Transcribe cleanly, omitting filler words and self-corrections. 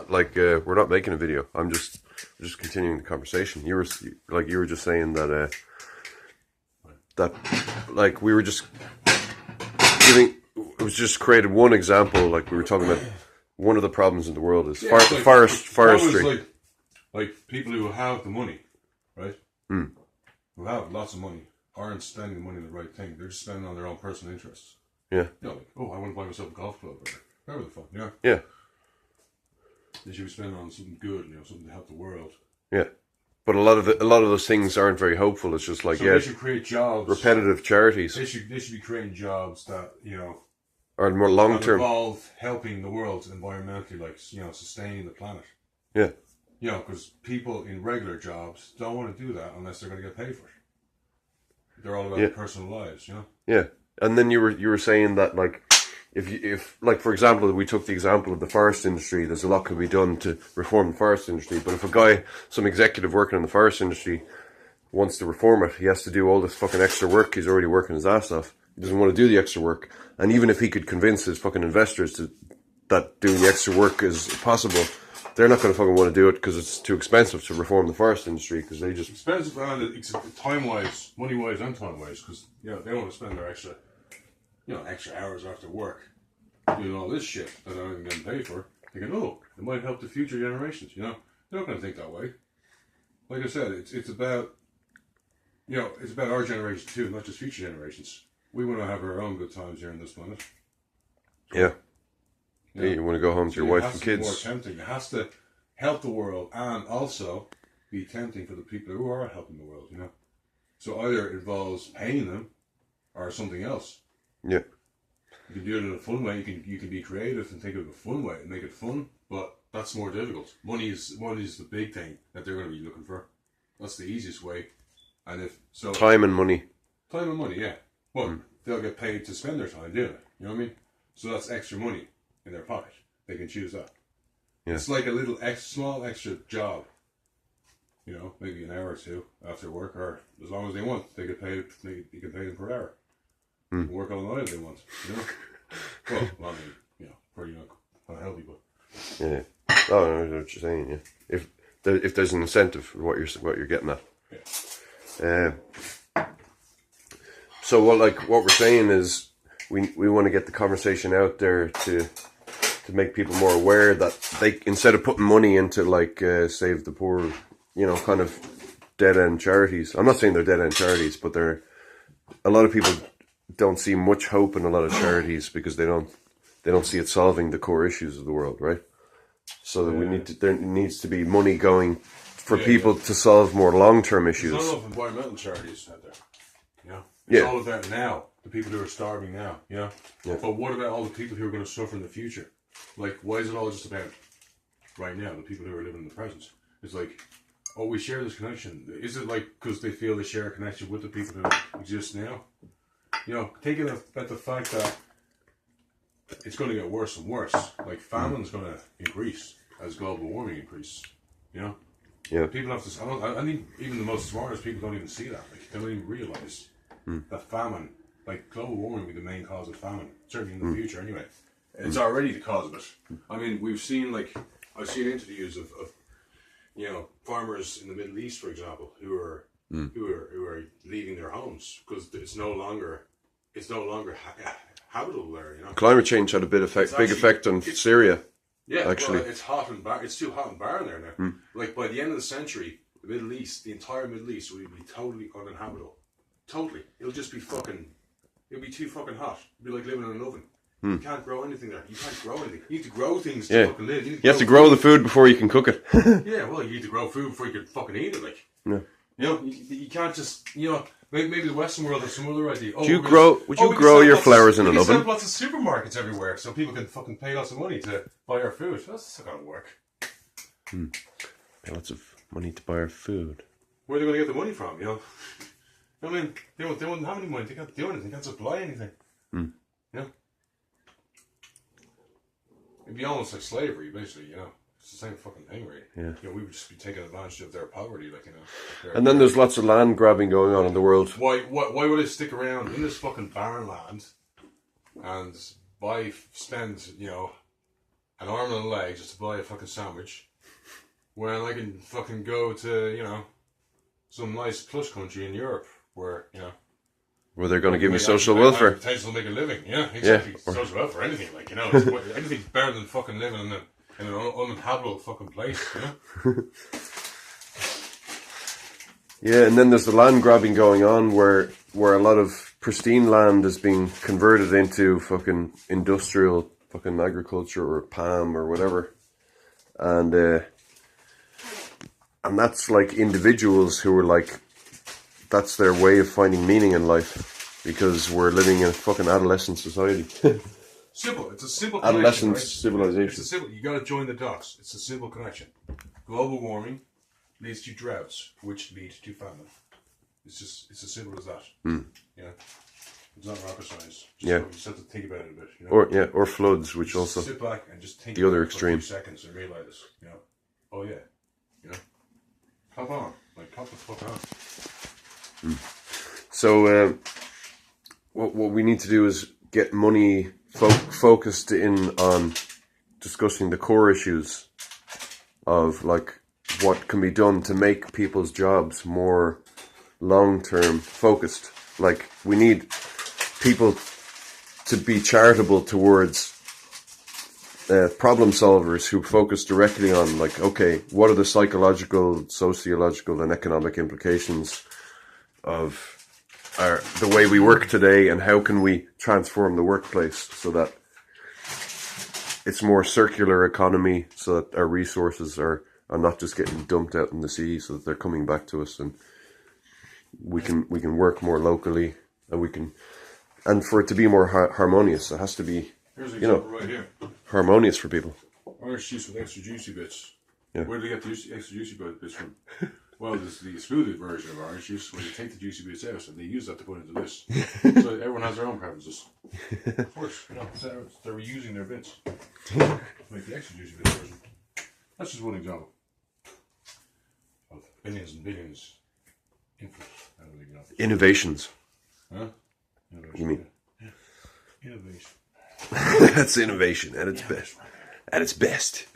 Like we're not making a video. I'm just continuing the conversation. You were just saying that like we were just giving. It was just created one example. Like we were talking about one of the problems in the world is forestry. Like people who have the money, right? Mm. Who have lots of money aren't spending the money on the right thing. They're just spending on their own personal interests. Yeah. You know, like, oh, I want to buy myself a golf club or whatever the fuck. Yeah. Yeah. They should be spending on something good, something to help the world. Yeah. But a lot of those things aren't very hopeful. It's just like they should create jobs. Repetitive charities. They should be creating jobs that are more long term. Involve helping the world environmentally, like sustaining the planet. Yeah. Because people in regular jobs don't want to do that unless they're going to get paid for it. They're all about their personal lives, Yeah, and then you were saying that like if like for example we took the example of the forest industry, there's a lot could be done to reform the forest industry. But if some executive working in the forest industry wants to reform it, he has to do all this fucking extra work. He's already working his ass off. He doesn't want to do the extra work. And even if he could convince his fucking investors that doing the extra work is possible, they're not going to fucking want to do it because it's too expensive to reform the forest industry because they just... Expensive and it's time-wise, money-wise and time-wise because, they don't want to spend their extra, extra hours after work doing all this shit that they're not even getting paid for. Thinking, it might help the future generations, They're not going to think that way. Like I said, it's about, it's about our generation too, not just future generations. We want to have our own good times here on this planet. Yeah. Yeah, you want to go home to your wife and kids. It has to be more tempting. It has to help the world and also be tempting for the people who are helping the world, So either it involves paying them or something else. Yeah. You can do it in a fun way. You can be creative and think of a fun way and make it fun, but that's more difficult. Money is the big thing that they're going to be looking for. That's the easiest way. And time and money. Time and money, yeah. Well, they'll get paid to spend their time doing it. You know what I mean? So that's extra money in their pocket. They can choose that. Yeah. It's like a little small extra job. Maybe an hour or two after work, or as long as they want, they get paid. You can pay them per hour. They can work all night if they want. Well, not me. Pretty unhealthy, but yeah. Oh, I know what you're saying. Yeah. If there's an incentive for what you're getting at. Yeah. So what we're saying is we want to get the conversation out there to make people more aware that they, instead of putting money into Save the Poor, kind of dead end charities. I'm not saying they're dead end charities, but a lot of people don't see much hope in a lot of charities because they don't see it solving the core issues of the world, right? So that there needs to be money going for people to solve more long term issues. There's not enough environmental charities out there. It's all about now, the people who are starving now, Yeah. But what about all the people who are going to suffer in the future? Like, why is it all just about right now, the people who are living in the present? It's like, we share this connection. Is it like because they feel they share a connection with the people who exist now? Thinking about the fact that it's going to get worse and worse. Like, famine's going to increase as global warming increases, Yeah. People have to... I think even the most smartest people don't even see that. Like, they don't even realise that famine, like global warming, will be the main cause of famine. Certainly in the future, anyway. It's already the cause of it. I mean, I've seen interviews of farmers in the Middle East, for example, who are leaving their homes because it's no longer habitable there. Climate change had a big effect on Syria. Yeah, actually, it's hot and it's too hot and barren there now. Like by the end of the century, the entire Middle East will be totally uninhabitable. Totally, it'll just be it'll be too fucking hot. It'll be like living in an oven. You can't grow anything there. You can't grow anything. You need to grow things to fucking live. You have to grow the food before you can cook it. Yeah, well, you need to grow food before you can fucking eat it. Like, yeah. You can't just, maybe the Western world has some other idea. Would you grow your flowers in an oven? We have lots of supermarkets everywhere, so people can fucking pay lots of money to buy our food. That's not gonna work. Pay lots of money to buy our food. Where are they gonna get the money from? I mean, they wouldn't have any money. They can't do anything. They can't supply anything. It'd be almost like slavery, basically. It's the same fucking thing, right? Yeah. We would just be taking advantage of their poverty, And then there's lots of land grabbing going on in the world. Why would they stick around in this fucking barren land and spend an arm and a leg just to buy a fucking sandwich, when I can fucking go to, you know, some nice plush country in Europe where, you know, where they're going to give me social welfare. Potential to make a living, yeah, exactly. Yeah. Social welfare, anything, like, you know, anything's better than fucking living in an uninhabitable fucking place, you know. Yeah, and then there's the land grabbing going on where a lot of pristine land is being converted into fucking industrial fucking agriculture or palm or whatever, and that's like individuals who are like, that's their way of finding meaning in life, because we're living in a fucking adolescent society. Simple. It's a simple adolescent connection, right? civilization. It's a simple. You got to join the dots. It's a simple connection. Global warming leads to droughts, which lead to famine. It's as simple as that. Mm. Yeah. It's not rocket science. Yeah. You just have to think about it a bit. You know? Or floods, which just also sit back and just think the other about it extreme. for a few seconds and realize, you know, oh yeah, you know, hop on, like hop the fuck on. So what we need to do is get money focused in on discussing the core issues of like what can be done to make people's jobs more long-term focused. Like, we need people to be charitable towards problem solvers who focus directly on, like, okay, what are the psychological, sociological, and economic implications of the way we work today, and how can we transform the workplace so that it's more circular economy, so that our resources are not just getting dumped out in the sea, so that they're coming back to us, and we can work more locally, and for it to be more harmonious, it has to be, Here's an you know, example right here. harmonious for people. Orange juice with extra juicy bits. Yeah. Where do they get the extra juicy bits from? Well, there's the excluded version of orange juice where you take the juicy bits out and they use that to put into this. So everyone has their own preferences. Of course, you know, they're reusing their bits to make the extra juicy bits version. That's just one example of billions and billions. Infinite. I don't even know. Innovations. Huh? Innovation. You mean? Yeah. Innovation. That's innovation at its best. At its best.